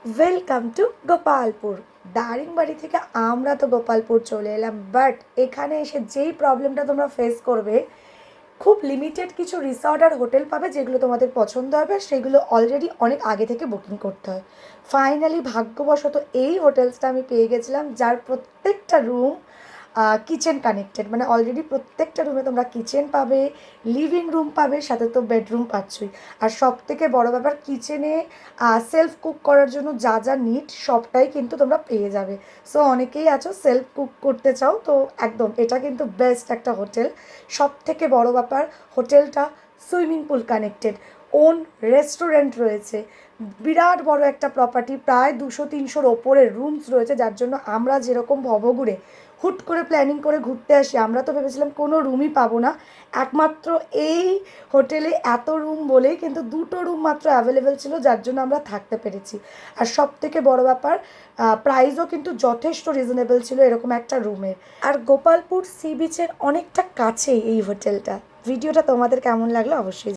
Welcome to Gopalpur. Daringbadi থেকে আমরা তো গোপালপুর চলে এলাম, বাট এখানে এসে যেই প্রবলেমটা তোমরা ফেস করবে, খুব লিমিটেড কিছু রিসর্ট আর হোটেল পাবে যেগুলো তোমাদের পছন্দ হবে, সেগুলো অলরেডি অনেক আগে থেকে বুকিং করতে হয়। ফাইনালি ভাগ্যবশত এই হোটেলসটা আমি পেয়ে গেছিলাম, যার প্রত্যেকটা রুম কিচেন কানেক্টেড, মানে অলরেডি প্রত্যেকটা রুমে তোমরা কিচেন পাবে, লিভিং রুম পাবে, সাথে তো বেডরুম পাচ্ছই। আর সব থেকে বড়ো ব্যাপার, কিচেনে সেলফ কুক করার জন্য যা যা নিড সবটাই কিন্তু তোমরা পেয়ে যাবে। সো অনেকেই আছো সেলফ কুক করতে চাও, তো একদম এটা কিন্তু বেস্ট একটা হোটেল। সব থেকে বড় ব্যাপার, হোটেলটা swimming pool connected, own restaurant রয়েছে, বিরাট বড় একটা প্রপার্টি, প্রায় 200-300-র ওপরের রুমস রয়েছে, যার জন্য আমরা যেরকম ভবঘুরে হুট করে প্ল্যানিং করে ঘুরতে আসি, আমরা তো ভেবেছিলাম কোনো রুমই পাবো না। একমাত্র এই হোটেলে এত রুম বলেই কিন্তু 2টো রুম মাত্র অ্যাভেলেবেল ছিল, যার জন্য আমরা থাকতে পেরেছি। আর সব থেকে বড় ব্যাপার, প্রাইসও কিন্তু যথেষ্ট রিজনেবল ছিল এরকম একটা রুমের। আর গোপালপুর সি বিচের অনেকটা কাছেই এই হোটেলটা। ভিডিওটা তোমাদের কেমন লাগলো অবশ্যই